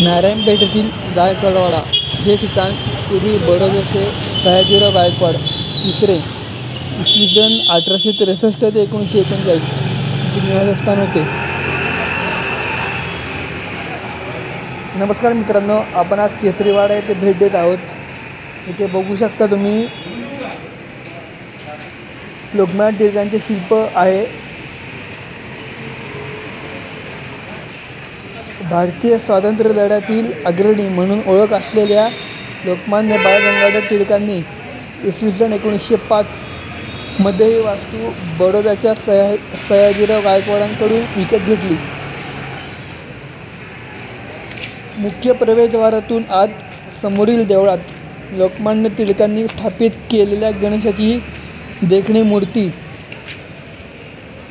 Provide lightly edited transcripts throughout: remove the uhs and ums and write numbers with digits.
नारायणपेठेतील गायकवाडवाडा हे ठिकाण पूर्वी बडोद्याचे सयाजीराव गायकवाड तिसरे इसवी सन 1863 ते 1939 यांचे निवासस्थान होते. नमस्कार मित्रांनो, आपण आज केसरीवाडा येथे भेट देत आहोत. इथे बघू शकता तुम्ही लोकमान्य टिळकांचे शिल्प आहे. भारतीय स्वातंत्र्य लढ्यातील अग्रणी म्हणून ओळख असलेल्या लोकमान्य बाळ गंगाधर टिळकांनी इसवी सन 1905 मध्ये ही वास्तू बडोद्याच्या सयाजीराव गायकवाडांकडून विकत घेतली. मुख्य प्रवेशद्वारातून आत समोरील देवळात लोकमान्य टिळकांनी स्थापित केलेल्या गणेशाची देखणी मूर्ती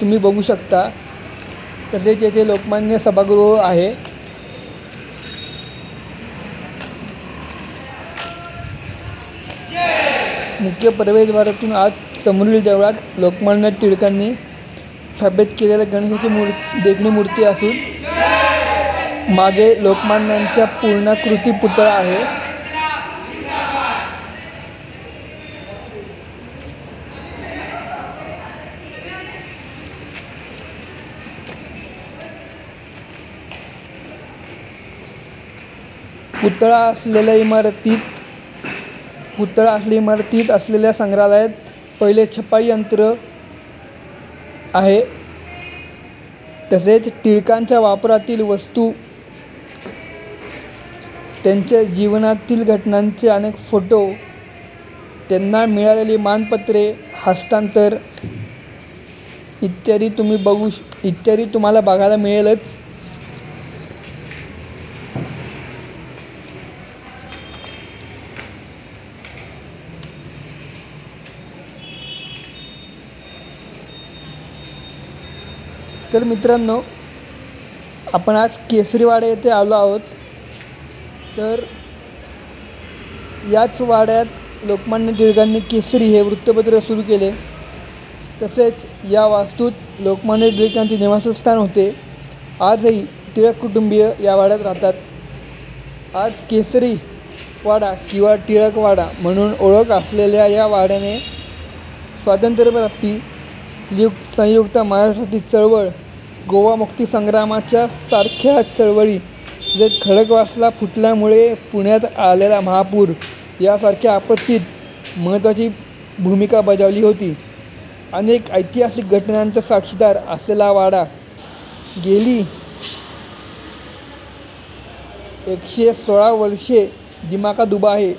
तुम्ही बघू शकता. तसेच येथे लोकमान्य सभागृह आहे. मुख्य प्रवेशद्वारातून आत समोरील देवळात लोकमान्य टिळकांनी स्थापित केलेल्या गणेशाची देखणी मूर्ती असून मागे लोकमान्यांच्या पूर्णाकृती पुतळा आहे. पुतळा असलेल्या इमारतीत असलेल्या संग्रहालयात पहिले छपाई यंत्र आहे. तसेच टिळकांच्या वापरातील वस्तू, त्यांच्या जीवनातील घटनांचे अनेक फोटो, त्यांना मिळालेली मानपत्रे, हस्तांतर इत्यादी तुम्हाला बघायला मिळेलच. तर मित्रांनो, आपण आज केसरीवाडा येथे आलो आहोत. तर याच वाड्यात लोकमान्य टिळकांनी केसरी हे वृत्तपत्र सुरू केले. तसेच या वास्तूत लोकमान्य टिळकांचे निवासस्थान होते. आजही टिळक कुटुंबीय या वाड्यात राहतात. आज केसरी वाडा किंवा टिळकवाडा म्हणून ओळख असलेल्या या वाड्याने स्वातंत्र्यप्राप्ती, संयुक्त महाराष्ट्रातील चळवळ, गोवा मुक्ती संग्रामाच्या सारख्या चळवळी, तसेच खडकवासला फुटल्यामुळे पुण्यात आलेला महापूर यासारख्या आपत्तीत महत्त्वाची भूमिका बजावली होती. अनेक ऐतिहासिक घटनांचा साक्षीदार असलेला वाडा गेली 116 वर्षे दिमाखात उभा आहे.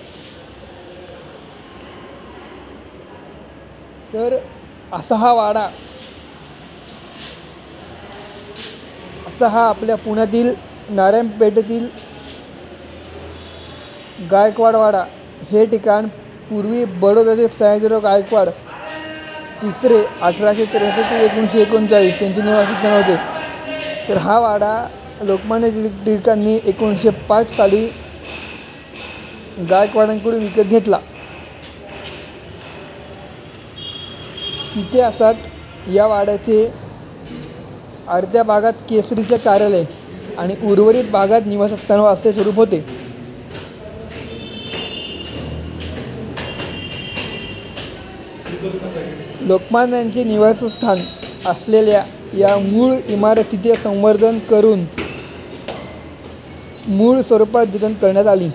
तर असा हा आपल्या पुण्यातील नारायणपेठेतील गायकवाडवाडा हे ठिकाण पूर्वी बडोद्याचे सयाजीराव गायकवाड तिसरे 1863 ते 1939 यांचे निवासस्थान होते. तर हा वाडा लोकमान्य टिळकांनी 1905 साली गायकवाडांकडून विकत घेतला. इतिहासात या वाड्याचे अर्ध्या भागात केसरीचे कार्यालय आणि उर्वरित भागात निवासस्थान असे स्वरूप होते. लोकमान्यांचे निवासस्थान असलेल्या या मूळ इमारतीचे संवर्धन करून मूळ स्वरूपात जतन करण्यात आली.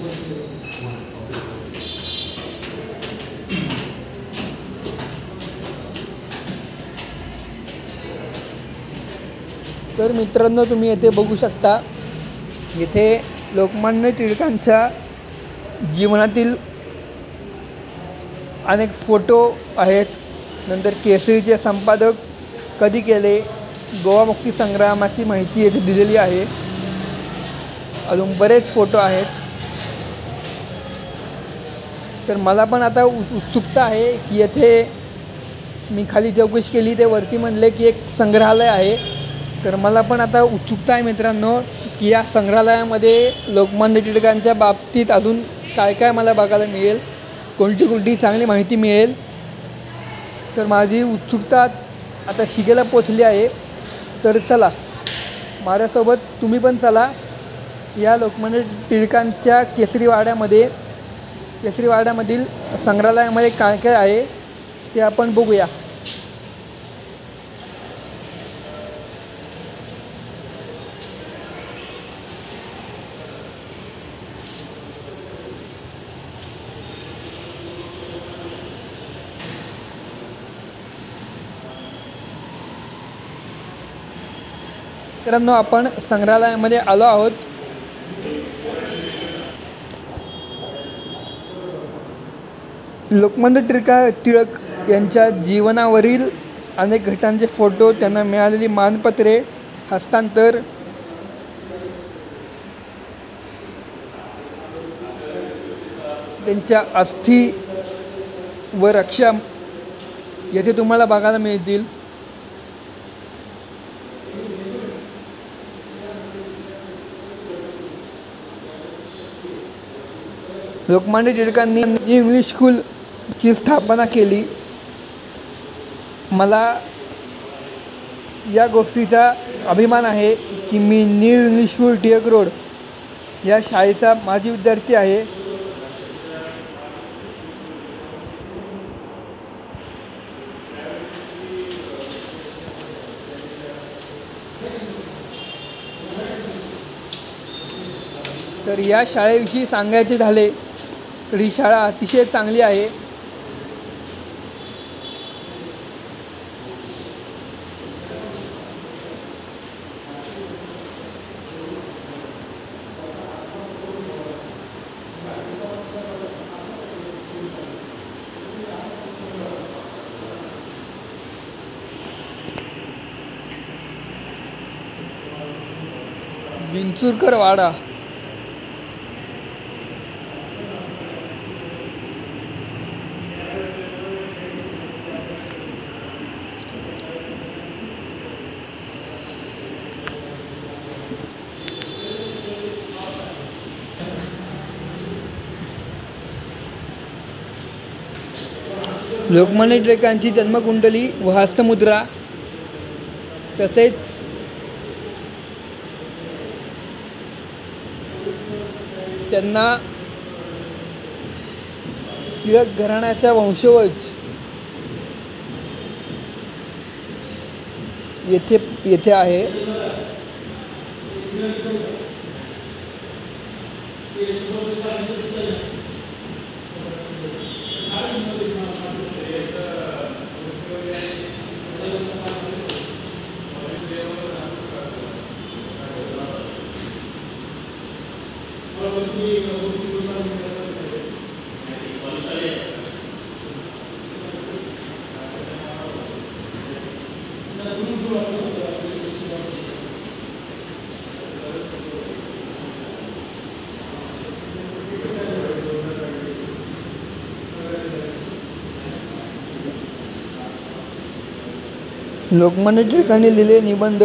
तर मित्रांनो, तुम्ही येथे बघू शकता, येथे लोकमान्य टिळकांच्या जीवनातील अनेक फोटो आहेत. नंतर केसरीचे संपादक कधी केले, गोवा मुक्ती संग्रामाची माहिती येथे दिलेली आहे. अजून बरेच फोटो आहेत. तर मला पण आता उत्सुकता आहे की येथे मी खाली चौकशी केली, ते वरती म्हणले की एक संग्रहालय आहे. तर मला पण आता उत्सुकता आहे मित्रांनो की या संग्रहालयामध्ये लोकमान्य टिळकांच्या बाबतीत अजून काय काय मला बघायला मिळेल, कोणती चांगली माहिती मिळेल. तर माझी उत्सुकता आता शिगेला पोचली आहे. तर चला, माझ्यासोबत तुम्ही पण चला या लोकमान्य टिळकांच्या केसरीवाड्यामधील संग्रहालयामध्ये काय काय आहे ते आपण बघूया. मित्रांनो, आपण संग्रहालयामध्ये आलो आहोत. लोकमान्य टिळक यांच्या जीवनावरील अनेक घटनांचे फोटो, त्यांना मिळालेली मानपत्रे, हस्तांतर, त्यांच्या अस्थी व रक्षा येथे तुम्हाला बघायला मिळतील. लोकमान्य टिळकांनी न्यू इंग्लिश स्कूलची स्थापना केली. मला या गोष्टीचा अभिमान आहे की मी new English school Tilak road या शाळेचा माजी विद्यार्थी आहे. तर या शाळेविषयी सांगायचे झाले तर ही शाळा अतिशय चांगली आहे. विंचुरकर वाडा. लोकमान्य टिळकांची जन्मकुंडली व हस्तमुद्रा, तसेच त्यांना टिळक घराण्याचा वंशवज येथे आहे. लोकमान्य टिळकांनी लिहिलेले निबंध.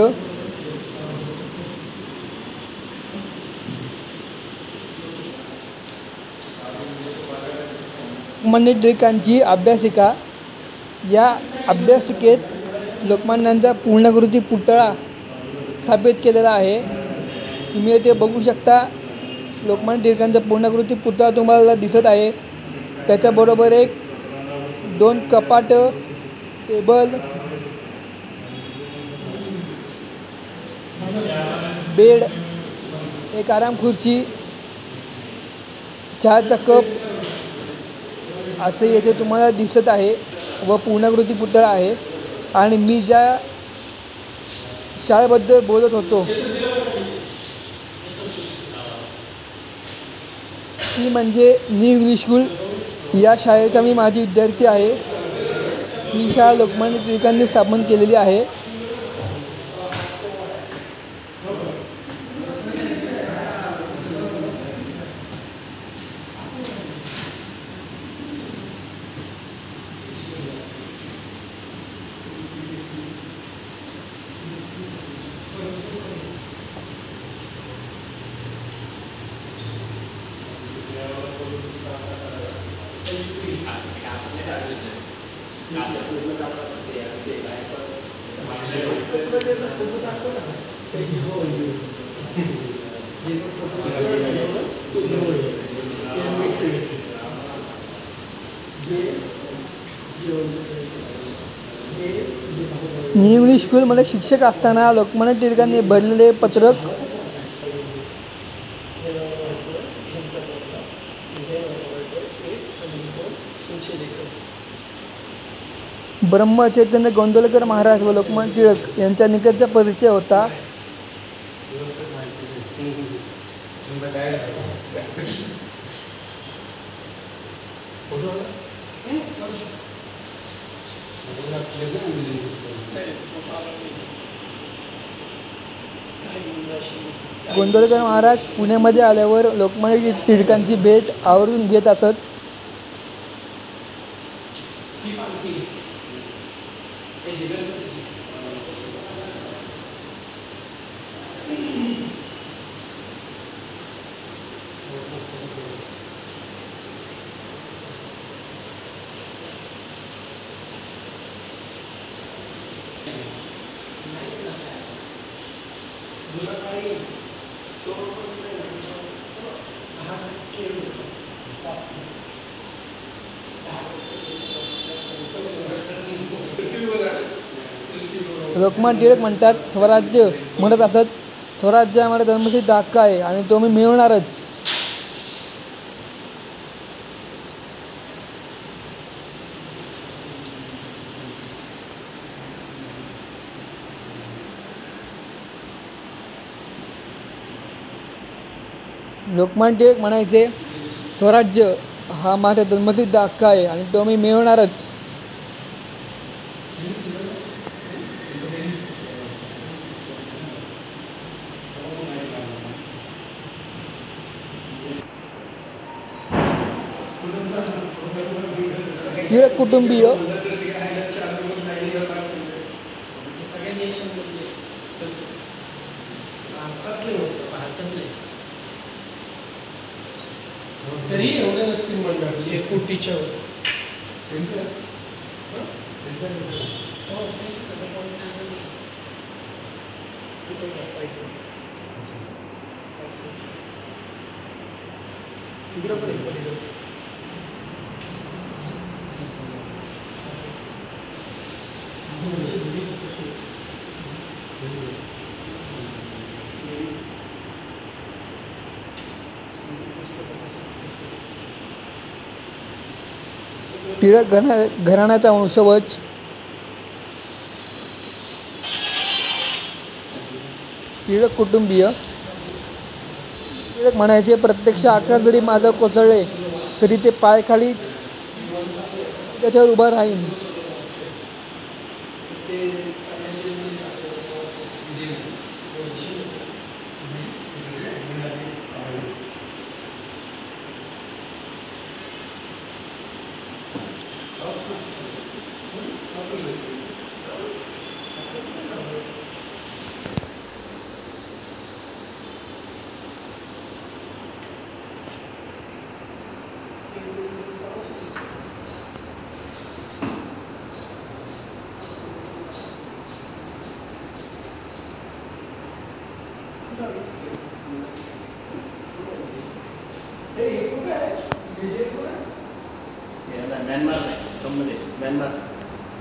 लोकमान्य टिळकांची अभ्यासिका. या अभ्यासिकेत लोकमान्यांचा पूर्णाकृती पुतळा स्थापित केलेला आहे. तुम्ही येथे बघू शकता लोकमान्य टिळकांचा पूर्णाकृती पुतळा तुम्हाला दिसत आहे. त्याच्याबरोबर एक 2 कपाट, टेबल, बेड, एक आराम खुर्ची, चहाचा कप असे येथे तुम्हाला दिसत आहे व पूर्णाकृती पुतळा आहे. आणि मी ज्या शाळेबद्दल बोलत होतो ती म्हणजे न्यू इंग्लिश स्कूल. या शाळेचा मी माजी विद्यार्थी आहे. ही शाळा लोकमान्य टिळकांनी स्थापन केलेली आहे. मी इंग्लिश स्कूलमध्ये शिक्षक असताना लोकमान्य टिळकांनी भरलेले पत्रक ब्रह्मचैतन्य गोंदवलेकर महाराज व लोकमान्य टिळक यांच्या निकटचा परिचय होता. गोंदवलेकर महाराज पुण्यामध्ये आल्यावर लोकमान्य टिळकांची भेट आवर्जून घेत असत. लोकमान्य टिळक म्हणतात, स्वराज्य म्हणत असत, स्वराज्य आम्हाला जन्मसिद्ध हक्क आहे आणि तो मी मिळवणारच. लोकमान्य टिळक म्हणायचे, स्वराज्य हा माझा जन्मसिद्ध हक्क आहे आणि तो मी मिळवणारच. टिळक कुटुंबीय तरी एवढे नसतील मंडळ एक कोटीच्या टिळक घराण्याचा वंशवज. टिळक कुटुंबीय. टिळक म्हणायचे, प्रत्यक्ष आकाश जरी माझं कोसळले तरी ते पाय खाली त्याच्यावर उभा राहीन.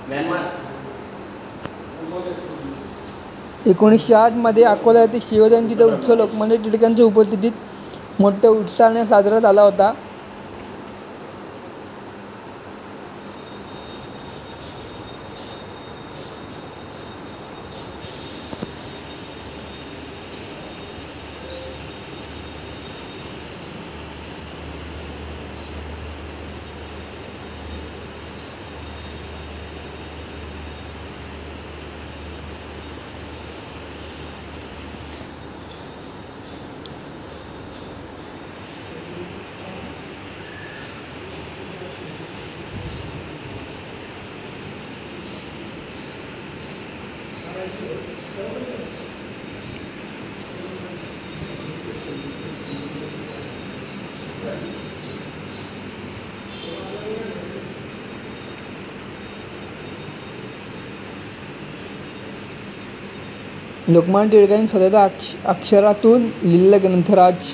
म्यानमार 1908 मध्ये अकोला येथे शिवजयंतीचा उत्सव लोकमान्य टिळकांच्या उपस्थितीत मोठ्या उत्साहाने साजरा झाला होता. लोकमान्य टिळकांनी स्वतःच्या अक्षरातून लिहिलेला ग्रंथराज.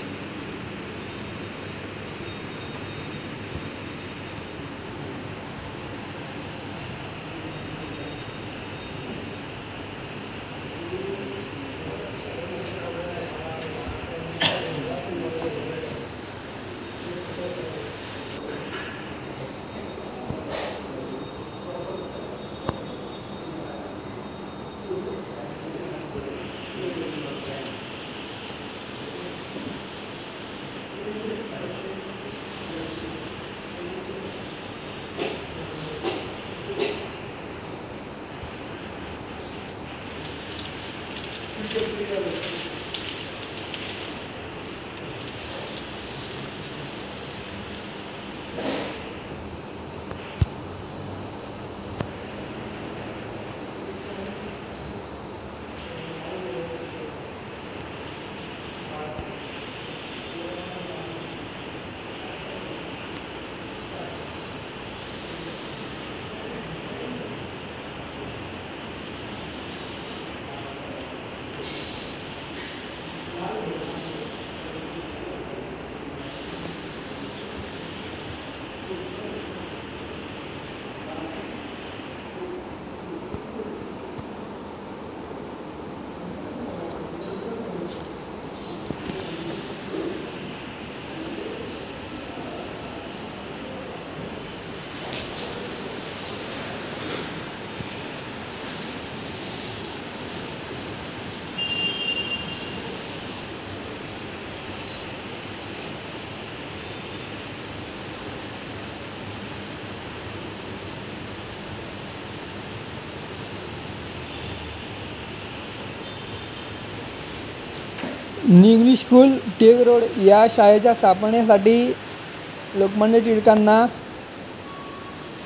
New English school Tilak road या शाळेच्या स्थापनेसाठी लोकमान्य टिळकांना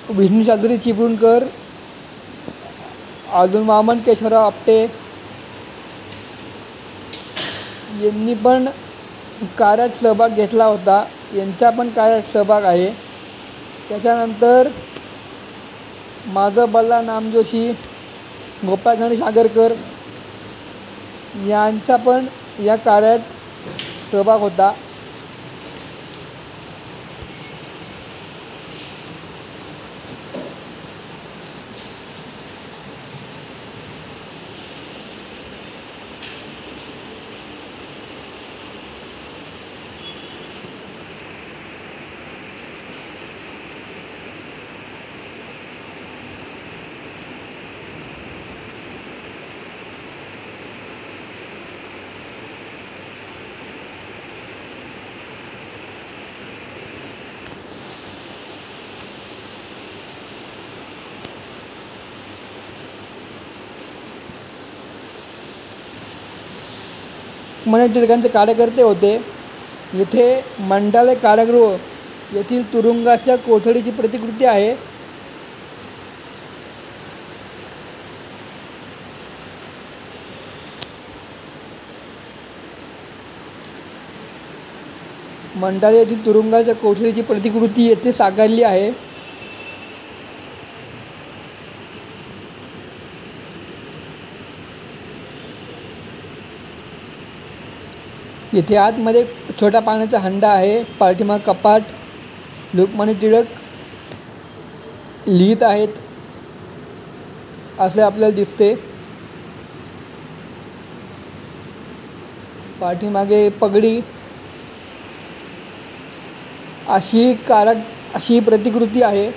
विष्णूशास्त्री चिपळूणकर, अजून वामन केशवराव आपटे यांनी पण कार्यात सहभाग घेतला होता. यांचा पण कार्यात सहभाग आहे. त्याच्यानंतर माझं बल्ला नामजोशी, गोपाळ गणेश आगरकर यांचा पण या कार्यात सहभाग होता. लोकमान्य टिळकांचे कार्यकर्ते होते. येथे मंडाले कारागृह येथील तुरुंगाच्या कोठडीची प्रतिकृती आहे. मंडाले येथील तुरुंगाच्या कोठडीची प्रतिकृती येथे साकारली आहे. येथे आतमध्ये छोटा पाण्याचा हंडा आहे. पाठीमाग कपाट. लोकमान्य टिळक लिहित आहेत असे आपल्याला दिसते. पाठीमागे पगडी अशी प्रतिकृती आहे.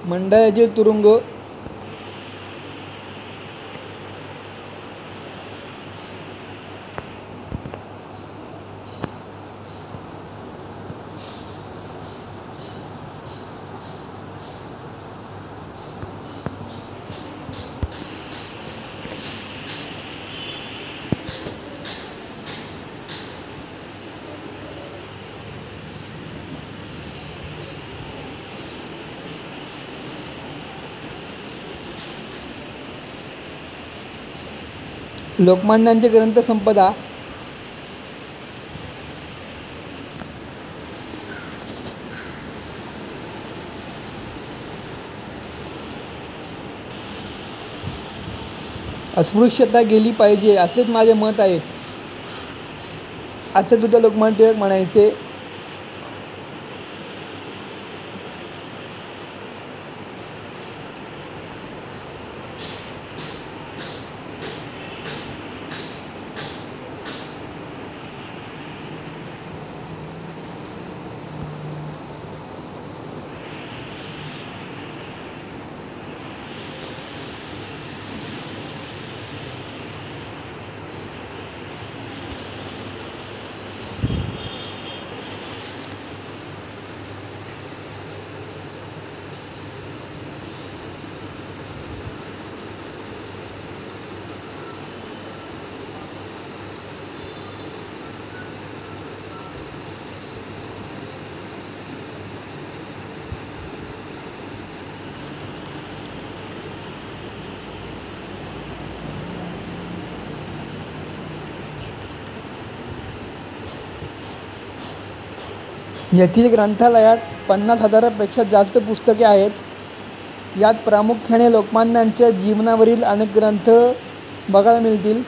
मंडळाचे तुरुंग लोकमान्यांचे ग्रंथसंपदा अस्पृश्यता गेली पाहिजे असेच माझे मत आहे, असे सुद्धा लोकमान्य टिळक म्हणायचे. येथील ग्रंथालयात 50,000पेक्षा जास्त पुस्तके आहेत. यात प्रामुख्याने लोकमान्यांच्या जीवनावरील अनेक ग्रंथ बघायला मिळतील.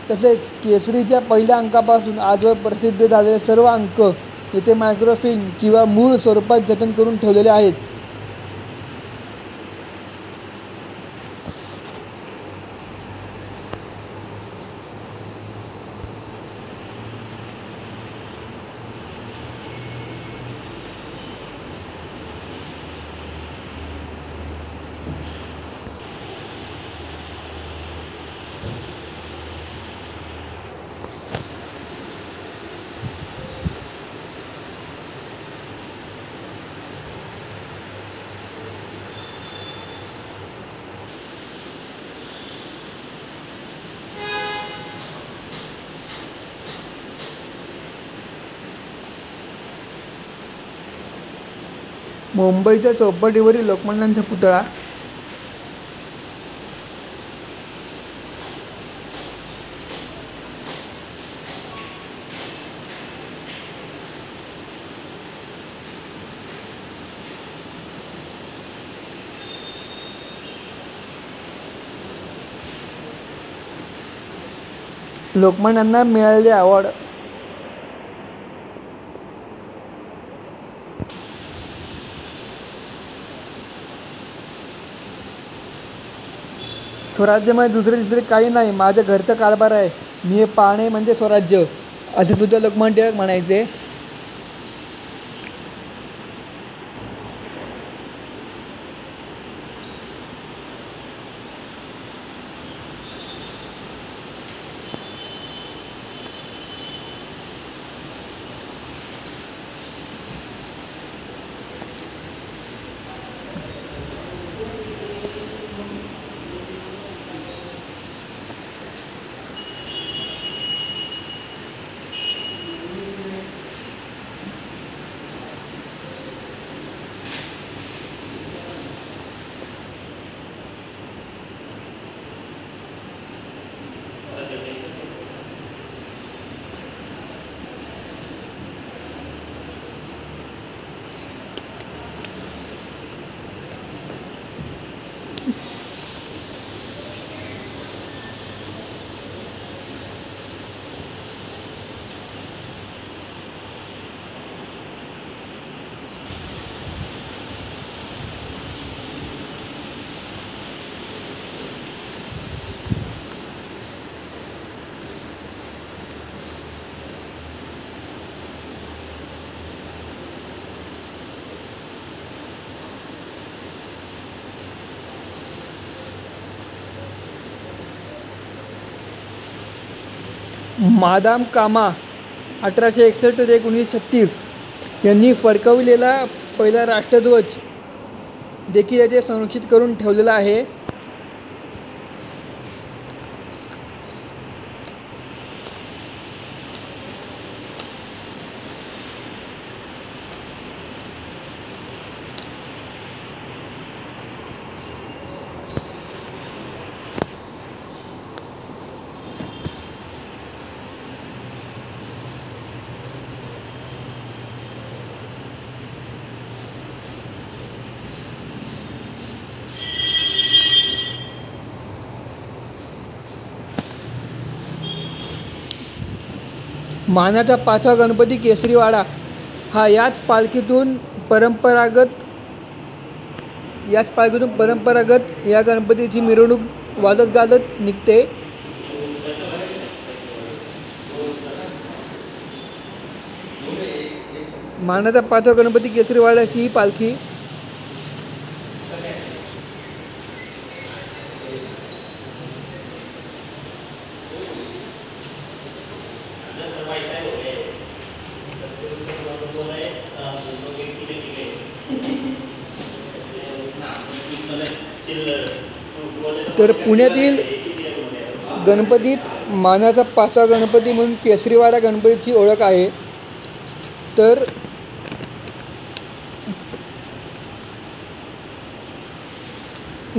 तसेच केसरीच्या पहिल्या अंकापासून आजवर प्रसिद्ध झालेले सर्व अंक येथे मायक्रोफिल्म किंवा मूळ स्वरूपात जतन करून ठेवलेले आहेत. मुंबईच्या चौपाटीवरील लोकमान्यांचा पुतळा. लोकमान्यांना मिळालेले अवॉर्ड. स्वराज्यामध्ये दुसरे तिसरे काही नाही, माझ्या घरचा कारभार आहे, मी हे पाहणे म्हणजे स्वराज्य, असे सुद्धा लोकमान्य टिळक म्हणायचे. मादाम कामा 1861 ते 1936 यांनी फडकविलेला पहिला राष्ट्रध्वज देखील येथे संरक्षित करून ठेवलेला आहे. मानाचा 5वा गणपती केसरीवाडा हा याच पालखीतून परंपरागत या गणपतीची मिरवणूक वाजत गाजत निघते। मानाचा 5वा गणपती केसरीवाड्याची ही पालखी तर पुण्यातील गणपतीत मानाचा 5वा गणपती म्हणून केसरीवाडा गणपतीची ओळख आहे। तर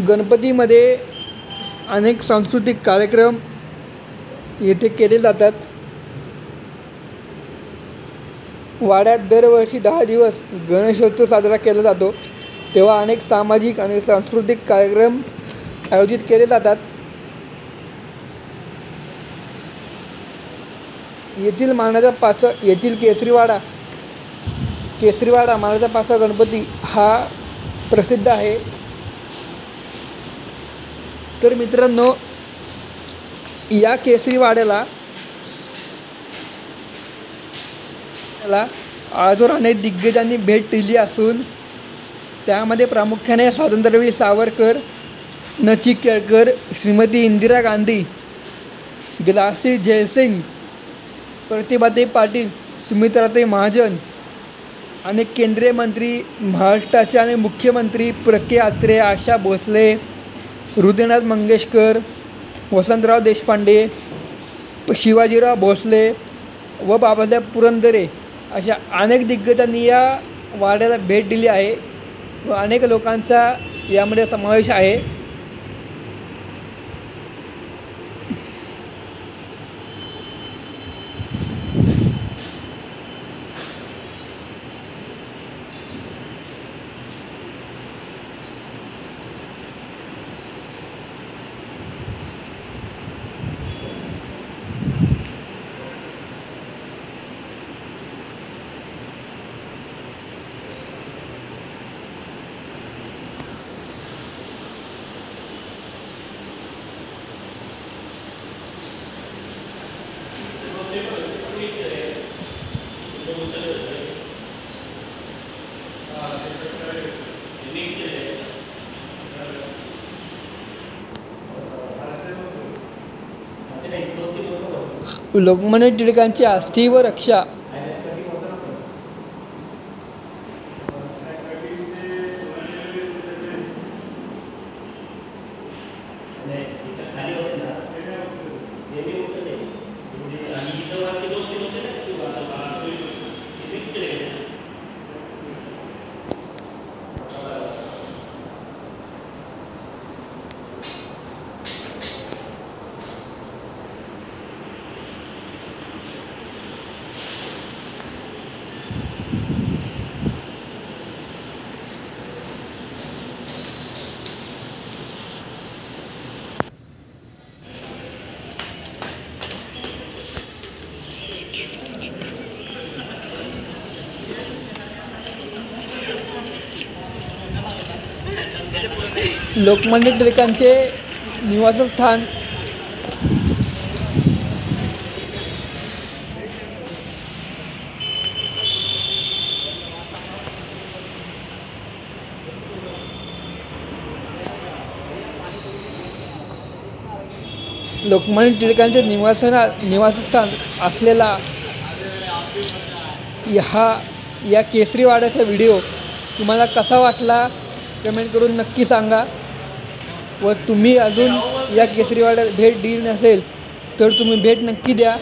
गणपतीमध्ये अनेक सांस्कृतिक कार्यक्रम येथे केले जातात। वाड्यात दरवर्षी 10 दिवस गणेशोत्सव साजरा केला जातो, तेव्हा अनेक सामाजिक आणि सांस्कृतिक कार्यक्रम आयोजित केले जातात। येथील केसरीवाडा मानाचा 5वा गणपती हा प्रसिद्ध आहे। तर मित्रांनो, या केसरीवाड्याला आजवर अनेक दिग्गजांनी भेट दिली असून त्यामध्ये प्रामुख्याने स्वातंत्र्यवीर सावरकर, नची केळकर, श्रीमती इंदिरा गांधी, ग्लासी जयसिंग, प्रतिभाताई पाटील, सुमित्राताई महाजन, अनेक केंद्रीय मंत्री, महाराष्ट्राचे आणि मुख्यमंत्री प्र.के. अत्रे, आशा भोसले, हृदयनाथ मंगेशकर, वसंतराव देशपांडे, शिवाजीराव भोसले व बाबासाहेब पुरंदरे अशा अनेक दिग्गजांनी या वाड्याला भेट दिली आहे व अनेक लोकांचा यामध्ये समावेश आहे। लोकमान्य टिळकांची आस्थी व रक्षा लोकमान्य टिळकांचे निवासस्थान निवासस्थान असलेला या केसरीवाड्याचा व्हिडिओ तुम्हाला कसा वाटला कमेंट करून नक्की सांगा। व तुम्ही अजून या केसरीवाड्यात भेट दिली नसेल तर तुम्ही भेट नक्की द्या।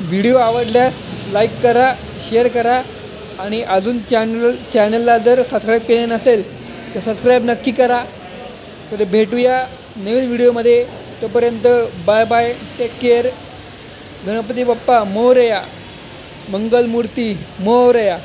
व्हिडिओ आवडल्यास लाईक करा, शेअर करा आणि अजून चॅनलला जर सबस्क्राईब केले नसेल तर सबस्क्राईब नक्की करा। तर भेटूया नवीन व्हिडिओमध्ये, तोपर्यंत bye bye, take care. Ganpati Bappa Morya, Mangalmurti Morya.